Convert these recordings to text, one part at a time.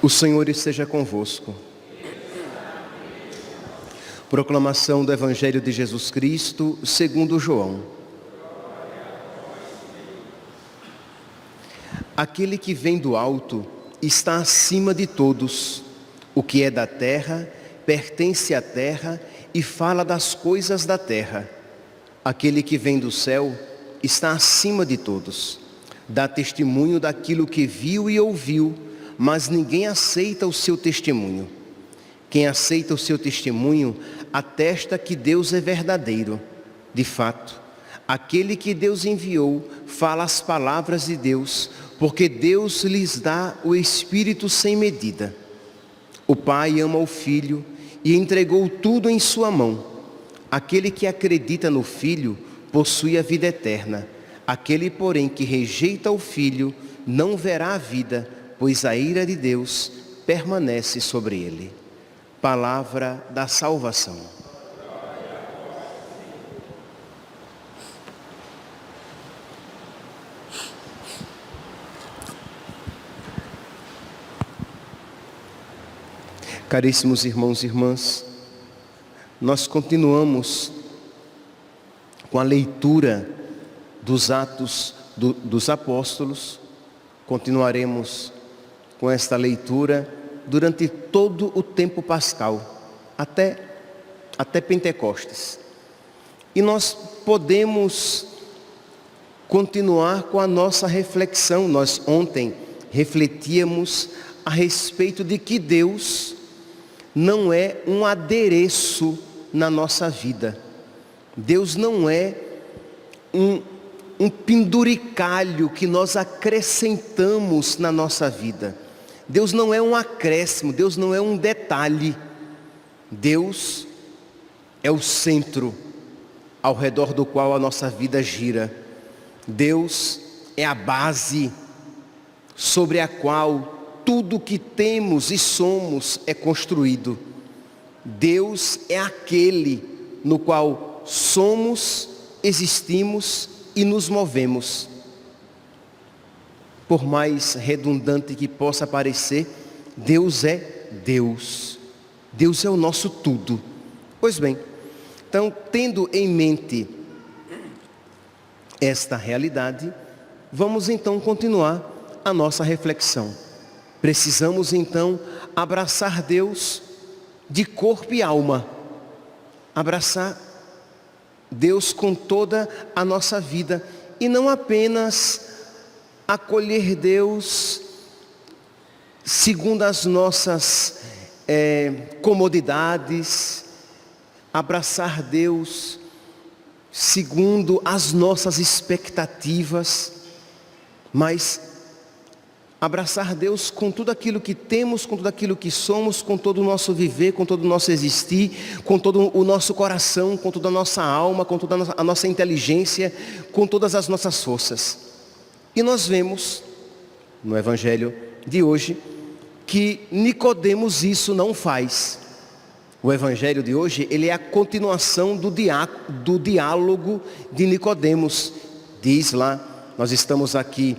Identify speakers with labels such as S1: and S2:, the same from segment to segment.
S1: O Senhor esteja convosco. Proclamação do Evangelho de Jesus Cristo, segundo João. Aquele que vem do alto está acima de todos. O que é da terra pertence à terra e fala das coisas da terra. Aquele que vem do céu está acima de todos. Dá testemunho daquilo que viu e ouviu, mas ninguém aceita o seu testemunho. Quem aceita o seu testemunho atesta que Deus é verdadeiro. De fato, aquele que Deus enviou fala as palavras de Deus, porque Deus lhes dá o Espírito sem medida. O Pai ama o Filho e entregou tudo em sua mão. Aquele que acredita no Filho possui a vida eterna. Aquele, porém, que rejeita o Filho não verá a vida, pois a ira de Deus permanece sobre ele. Palavra da salvação. Caríssimos irmãos e irmãs, nós continuamos com a leitura dos Atos dos Apóstolos. Continuaremos com esta leitura durante todo o tempo pascal, até Pentecostes. E nós podemos continuar com a nossa reflexão. Nós ontem refletíamos a respeito de que Deus não é um adereço na nossa vida. Deus não é um penduricalho que nós acrescentamos na nossa vida. Deus não é um acréscimo, Deus não é um detalhe. Deus é o centro ao redor do qual a nossa vida gira. Deus é a base sobre a qual tudo que temos e somos é construído. Deus é aquele no qual somos, existimos e nos movemos. Por mais redundante que possa parecer, Deus é Deus. Deus é o nosso tudo. Pois bem, então, tendo em mente esta realidade, vamos então continuar a nossa reflexão. Precisamos então abraçar Deus de corpo e alma. Abraçar Deus com toda a nossa vida e não apenas acolher Deus segundo as nossas comodidades, abraçar Deus segundo as nossas expectativas, mas abraçar Deus com tudo aquilo que temos, com tudo aquilo que somos, com todo o nosso viver, com todo o nosso existir, com todo o nosso coração, com toda a nossa alma, com toda a nossa inteligência, com todas as nossas forças. E nós vemos no Evangelho de hoje que Nicodemos isso não faz. O Evangelho de hoje, ele é a continuação do diálogo de Nicodemos. Diz lá, nós estamos aqui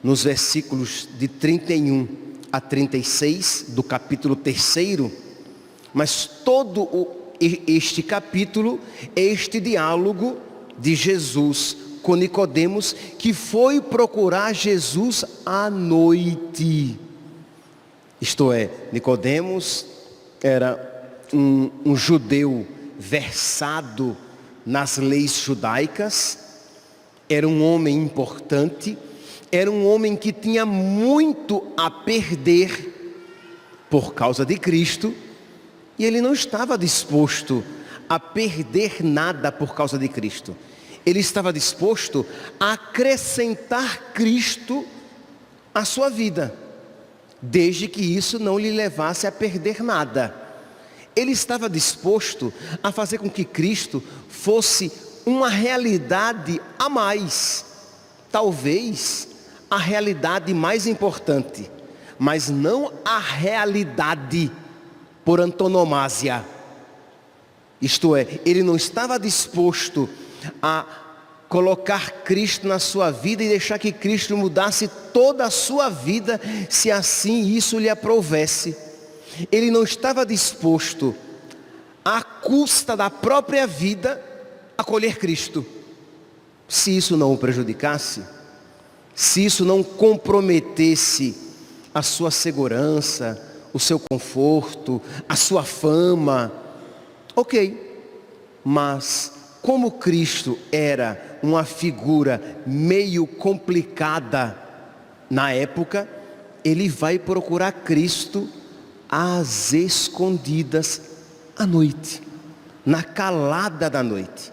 S1: nos versículos de 31 a 36 do capítulo 3, mas todo este capítulo é este diálogo de Jesus com Nicodemos, que foi procurar Jesus à noite. Isto é, Nicodemos era um judeu versado nas leis judaicas, era um homem importante, era um homem que tinha muito a perder por causa de Cristo, e ele não estava disposto a perder nada por causa de Cristo. Ele estava disposto a acrescentar Cristo à sua vida, desde que isso não lhe levasse a perder nada. Ele estava disposto a fazer com que Cristo fosse uma realidade a mais. Talvez a realidade mais importante, mas não a realidade por antonomasia. Isto é, ele não estava disposto a colocar Cristo na sua vida e deixar que Cristo mudasse toda a sua vida, se assim isso lhe aprovesse. Ele não estava disposto, à custa da própria vida, acolher Cristo. Se isso não o prejudicasse, se isso não comprometesse a sua segurança, o seu conforto, a sua fama, ok. Mas como Cristo era uma figura meio complicada na época, ele vai procurar Cristo às escondidas à noite, na calada da noite.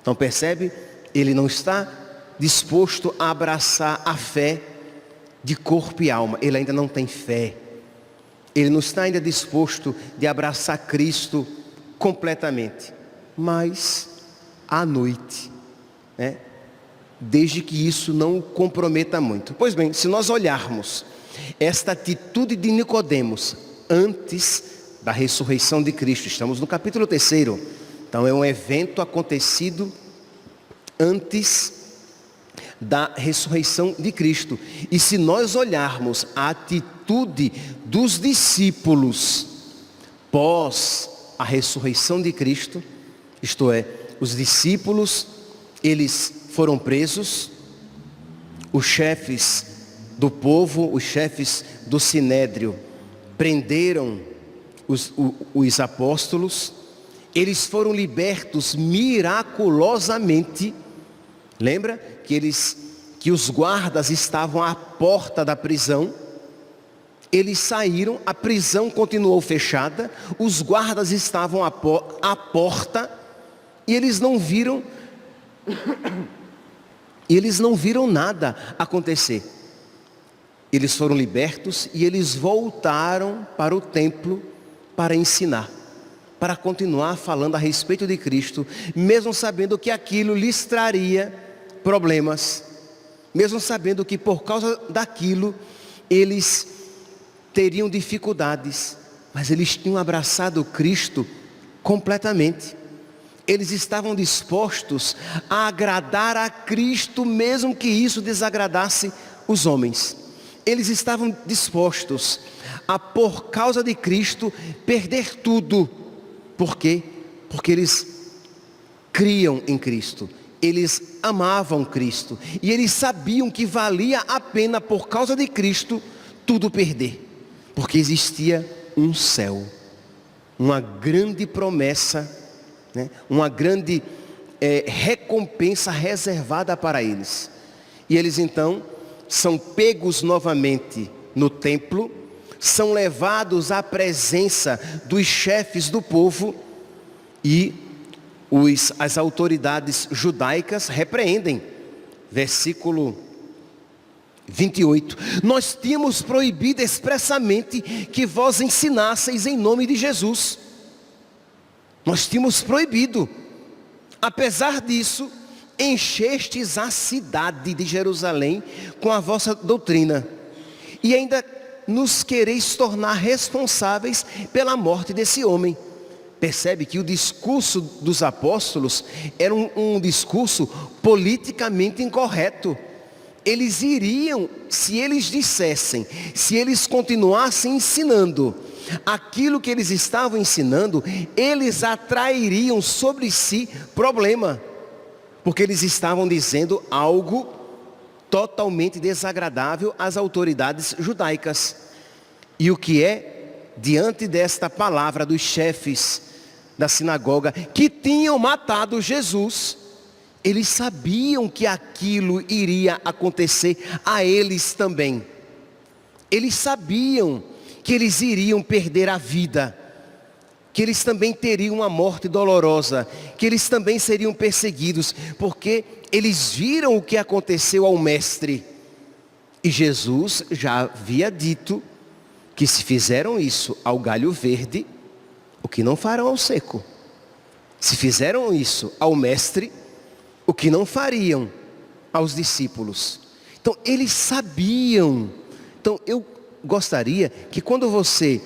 S1: Então percebe? Ele não está disposto a abraçar a fé de corpo e alma. Ele ainda não tem fé. Ele não está ainda disposto de abraçar Cristo completamente. Mas à noite, né? Desde que isso não o comprometa muito. Pois bem, se nós olharmos esta atitude de Nicodemos antes da ressurreição de Cristo, estamos no capítulo 3, então é um evento acontecido antes da ressurreição de Cristo. E se nós olharmos a atitude dos discípulos pós a ressurreição de Cristo, isto é, os discípulos, eles foram presos, os chefes do povo, os chefes do sinédrio, prenderam os apóstolos, eles foram libertos miraculosamente. Lembra que os guardas estavam à porta da prisão? Eles saíram, a prisão continuou fechada, os guardas estavam à porta e eles não viram nada acontecer. Eles foram libertos e eles voltaram para o templo para ensinar, para continuar falando a respeito de Cristo, mesmo sabendo que aquilo lhes traria problemas, mesmo sabendo que por causa daquilo eles teriam dificuldades, mas eles tinham abraçado Cristo completamente. Eles estavam dispostos a agradar a Cristo, mesmo que isso desagradasse os homens. Eles estavam dispostos a, por causa de Cristo, perder tudo. Por quê? Porque eles criam em Cristo. Eles amavam Cristo. E eles sabiam que valia a pena, por causa de Cristo, tudo perder. Porque existia um céu, uma grande promessa, né? Uma grande recompensa reservada para eles. E eles então são pegos novamente no templo, são levados à presença dos chefes do povo e as autoridades judaicas repreendem. Versículo 28. Nós tínhamos proibido expressamente que vós ensinasseis em nome de Jesus. Nós tínhamos proibido. Apesar disso, enchestes a cidade de Jerusalém com a vossa doutrina. E ainda nos quereis tornar responsáveis pela morte desse homem. Percebe que o discurso dos apóstolos era um discurso politicamente incorreto. Eles iriam, se eles dissessem, se eles continuassem ensinando aquilo que eles estavam ensinando, eles atrairiam sobre si problema, porque eles estavam dizendo algo totalmente desagradável às autoridades judaicas. E o que é, diante desta palavra dos chefes da sinagoga, que tinham matado Jesus, eles sabiam que aquilo iria acontecer a eles também. Eles sabiam que eles iriam perder a vida, que eles também teriam uma morte dolorosa, que eles também seriam perseguidos, porque eles viram o que aconteceu ao mestre. E Jesus já havia dito que se fizeram isso ao galho verde, o que não farão ao seco? Se fizeram isso ao mestre, o que não fariam aos discípulos? Então, eles sabiam. Então, eu gostaria que quando você,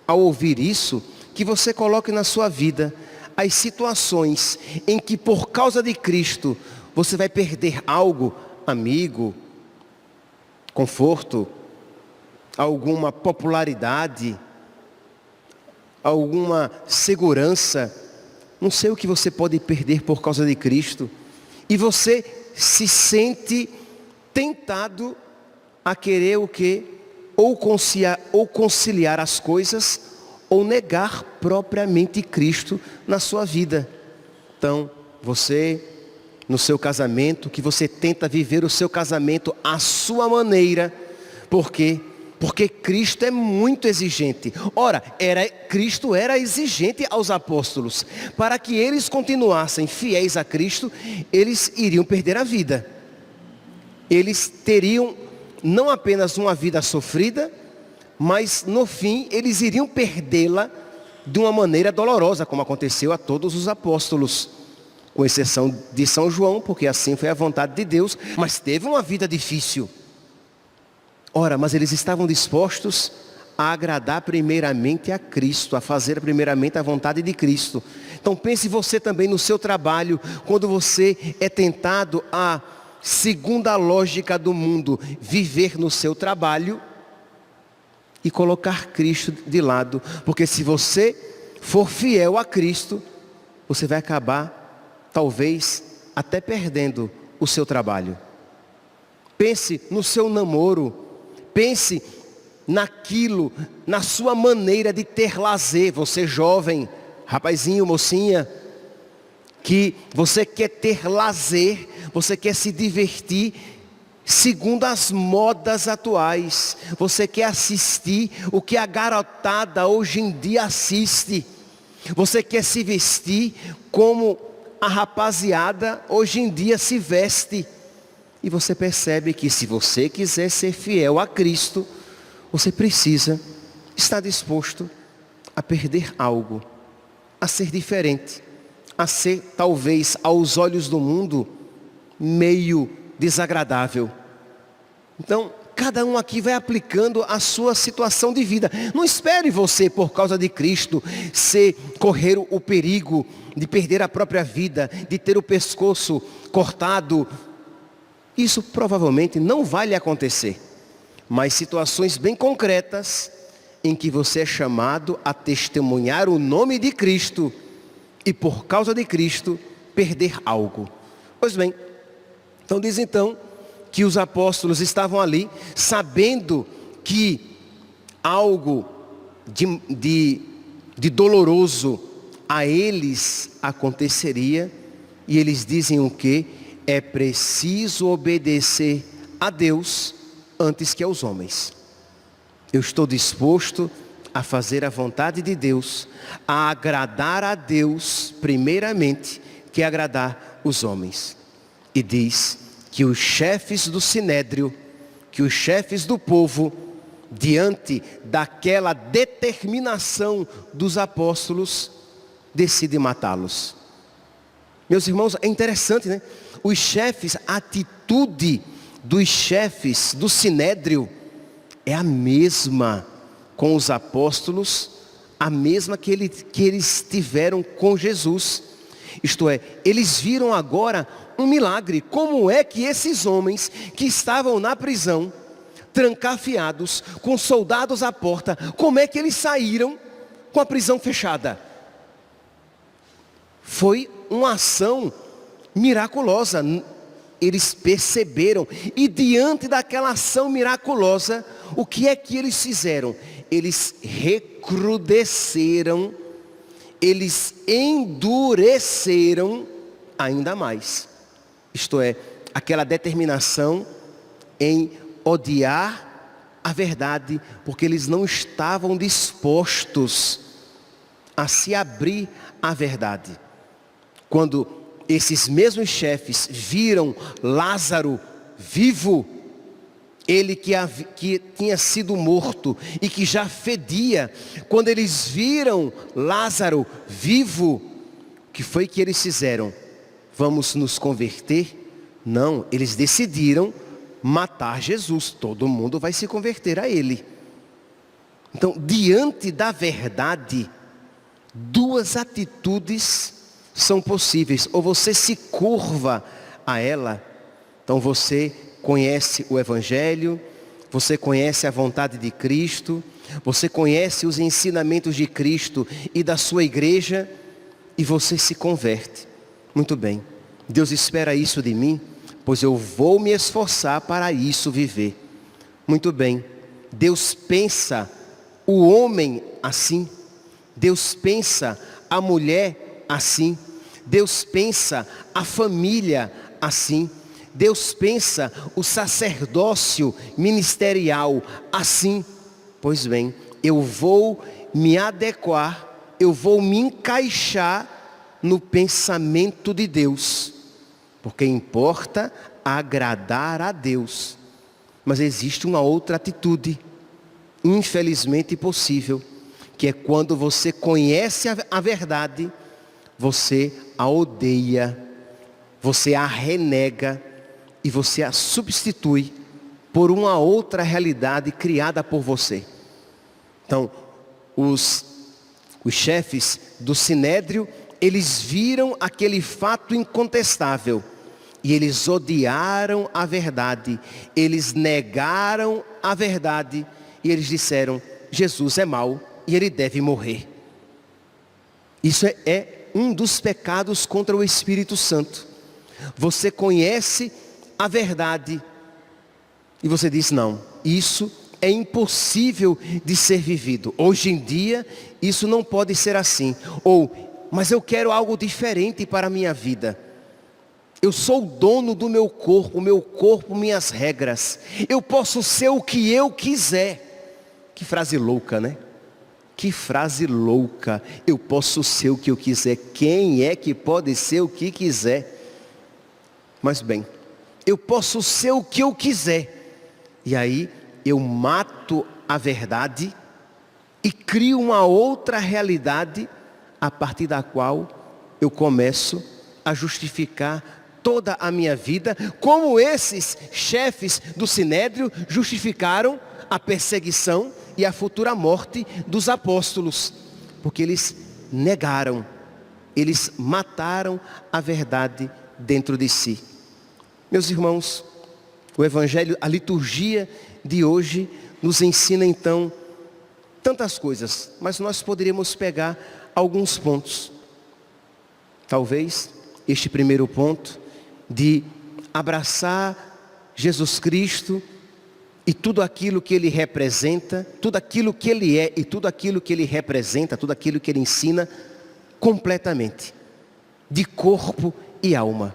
S1: ao ouvir isso, que você coloque na sua vida as situações em que por causa de Cristo você vai perder algo, amigo, conforto, alguma popularidade, alguma segurança, não sei o que você pode perder por causa de Cristo, e você se sente tentado a querer o quê? Ou conciliar as coisas, ou negar propriamente Cristo na sua vida. Então, você, no seu casamento, que você tenta viver o seu casamento à sua maneira. Por quê? Porque Cristo é muito exigente. Ora, Cristo era exigente aos apóstolos. Para que eles continuassem fiéis a Cristo, eles iriam perder a vida. Eles teriam não apenas uma vida sofrida, mas no fim eles iriam perdê-la de uma maneira dolorosa, como aconteceu a todos os apóstolos, com exceção de São João, porque assim foi a vontade de Deus, mas teve uma vida difícil. Ora, mas eles estavam dispostos a agradar primeiramente a Cristo, a fazer primeiramente a vontade de Cristo. Então pense você também no seu trabalho, quando você é tentado a, segundo a lógica do mundo, viver no seu trabalho e colocar Cristo de lado, porque se você for fiel a Cristo, você vai acabar, talvez, até perdendo o seu trabalho. Pense no seu namoro, pense naquilo, na sua maneira de ter lazer, você jovem, rapazinho, mocinha, que você quer ter lazer, você quer se divertir, segundo as modas atuais. Você quer assistir o que a garotada hoje em dia assiste. Você quer se vestir como a rapaziada hoje em dia se veste. E você percebe que se você quiser ser fiel a Cristo, você precisa estar disposto a perder algo, a ser diferente, a ser talvez aos olhos do mundo meio desagradável. Então, cada um aqui vai aplicando a sua situação de vida. Não espere você, por causa de Cristo, correr o perigo de perder a própria vida, de ter o pescoço cortado. Isso provavelmente não vai lhe acontecer. Mas situações bem concretas, em que você é chamado a testemunhar o nome de Cristo, e por causa de Cristo, perder algo. Pois bem, então diz então, que os apóstolos estavam ali, sabendo que algo de doloroso a eles aconteceria, e eles dizem o quê? É preciso obedecer a Deus antes que aos homens. Eu estou disposto a fazer a vontade de Deus, a agradar a Deus primeiramente, que agradar os homens. E diz que os chefes do sinédrio, que os chefes do povo, diante daquela determinação dos apóstolos, decidem matá-los. Meus irmãos, é interessante, né? Os chefes, a atitude dos chefes do sinédrio é a mesma com os apóstolos, a mesma que eles tiveram com Jesus. Isto é, eles viram agora um milagre. Como é que esses homens que estavam na prisão, trancafiados, com soldados à porta, como é que eles saíram com a prisão fechada? Foi uma ação miraculosa. Eles perceberam, e diante daquela ação miraculosa, o que é que eles fizeram? Eles recrudesceram, eles endureceram ainda mais. Isto é, aquela determinação em odiar a verdade, porque eles não estavam dispostos a se abrir à verdade. Quando esses mesmos chefes viram Lázaro vivo, ele que tinha sido morto e que já fedia, quando eles viram Lázaro vivo, o que foi que eles fizeram? Vamos nos converter? Não, eles decidiram matar Jesus. Todo mundo vai se converter a ele. Então, diante da verdade, duas atitudes são possíveis. Ou você se curva a ela, então você conhece o Evangelho, você conhece a vontade de Cristo, você conhece os ensinamentos de Cristo e da sua igreja, e você se converte. Muito bem, Deus espera isso de mim, pois eu vou me esforçar para isso viver. Muito bem, Deus pensa o homem assim, Deus pensa a mulher assim, Deus pensa a família assim, Deus pensa o sacerdócio ministerial assim. Pois bem, eu vou me adequar, eu vou me encaixar no pensamento de Deus, porque importa agradar a Deus. Mas existe uma outra atitude, infelizmente possível, que é quando você conhece a verdade, você a odeia, você a renega e você a substitui por uma outra realidade criada por você. Então, os chefes do Sinédrio, eles viram aquele fato incontestável e eles odiaram a verdade, eles negaram a verdade e eles disseram: Jesus é mau e ele deve morrer. Isso é um dos pecados contra o Espírito Santo. Você conhece a verdade e você diz: não, isso é impossível de ser vivido. Hoje em dia, isso não pode ser assim. Ou, mas eu quero algo diferente para a minha vida. Eu sou o dono do meu corpo, minhas regras. Eu posso ser o que eu quiser. Que frase louca, né? Que frase louca. Eu posso ser o que eu quiser. Quem é que pode ser o que quiser? Mas bem, eu posso ser o que eu quiser. E aí, eu mato a verdade e crio uma outra realidade a partir da qual eu começo a justificar toda a minha vida, como esses chefes do Sinédrio justificaram a perseguição e a futura morte dos apóstolos, porque eles negaram, eles mataram a verdade dentro de si. Meus irmãos, o Evangelho, a liturgia de hoje nos ensina então tantas coisas, mas nós poderíamos pegar alguns pontos. Talvez este primeiro ponto de abraçar Jesus Cristo e tudo aquilo que Ele representa, tudo aquilo que Ele é e tudo aquilo que Ele representa, tudo aquilo que Ele ensina completamente, de corpo e alma,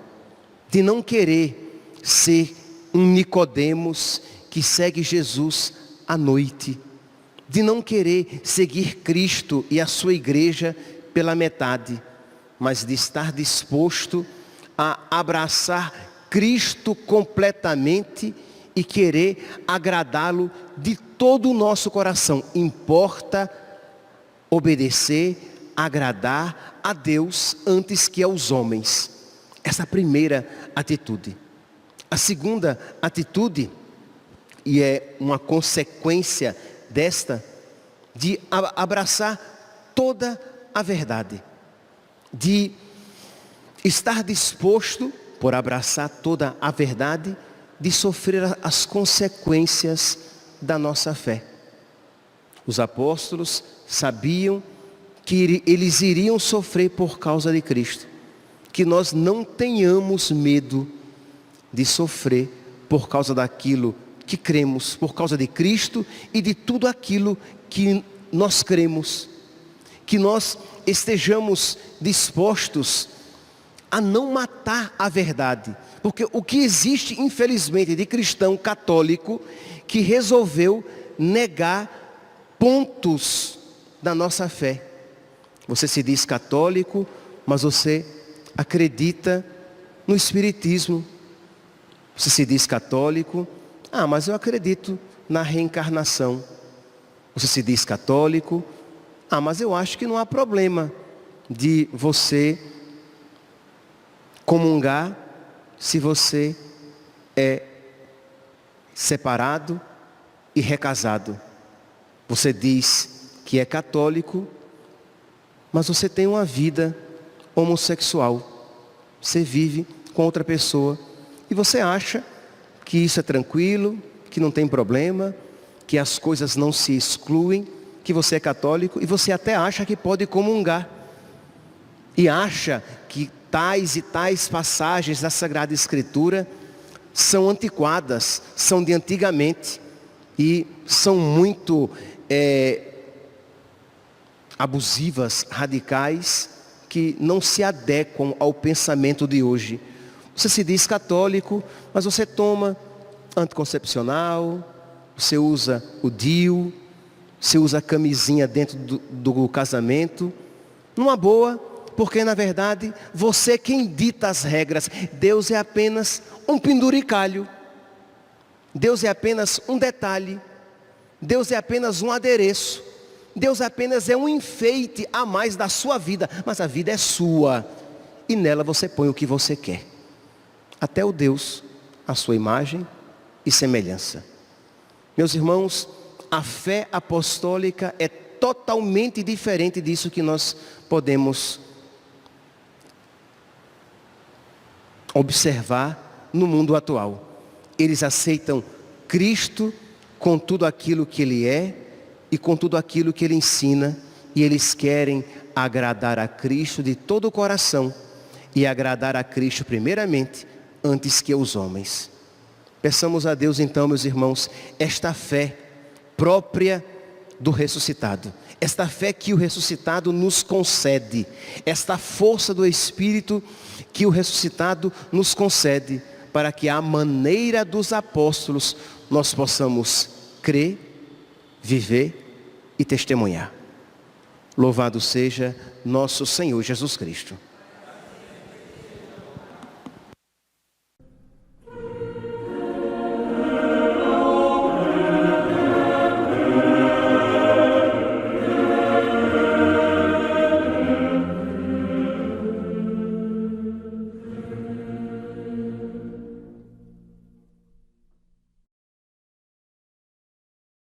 S1: de não querer ser um Nicodemos que segue Jesus à noite, de não querer seguir Cristo e a sua igreja pela metade, mas de estar disposto a abraçar Cristo completamente e querer agradá-lo de todo o nosso coração. Importa obedecer, agradar a Deus antes que aos homens. Essa é a primeira atitude. A segunda atitude, e é uma consequência desta, de abraçar toda a verdade, de estar disposto, por abraçar toda a verdade, de sofrer as consequências da nossa fé. Os apóstolos sabiam que eles iriam sofrer por causa de Cristo. Que nós não tenhamos medo de sofrer por causa daquilo que cremos, por causa de Cristo e de tudo aquilo que nós cremos. Que nós estejamos dispostos a não matar a verdade. Porque o que existe, infelizmente, de cristão católico que resolveu negar pontos da nossa fé. Você se diz católico, mas você acredita no Espiritismo. Você se diz católico, mas eu acredito na reencarnação. Você se diz católico, mas eu acho que não há problema de você comungar se você é separado e recasado. Você diz que é católico, mas você tem uma vida homossexual. Você vive com outra pessoa e você acha que isso é tranquilo, que não tem problema, que as coisas não se excluem, que você é católico e você até acha que pode comungar. E acha que tais e tais passagens da Sagrada Escritura são antiquadas, são de antigamente e são muito abusivas, radicais, que não se adequam ao pensamento de hoje. Você se diz católico, mas você toma anticoncepcional, você usa o DIU, você usa a camisinha dentro do casamento, numa boa, porque na verdade você quem dita as regras. Deus é apenas um penduricalho, Deus é apenas um detalhe, Deus é apenas um adereço, Deus apenas é um enfeite a mais da sua vida, mas a vida é sua e nela você põe o que você quer, até o Deus, a sua imagem e semelhança. Meus irmãos, a fé apostólica é totalmente diferente disso que nós podemos observar no mundo atual. Eles aceitam Cristo com tudo aquilo que Ele é e com tudo aquilo que Ele ensina, e eles querem agradar a Cristo de todo o coração e agradar a Cristo primeiramente, antes que os homens. Peçamos a Deus então, meus irmãos, esta fé própria do ressuscitado, esta fé que o ressuscitado nos concede, esta força do Espírito que o ressuscitado nos concede, para que à maneira dos apóstolos nós possamos crer, viver e testemunhar. Louvado seja nosso Senhor Jesus Cristo.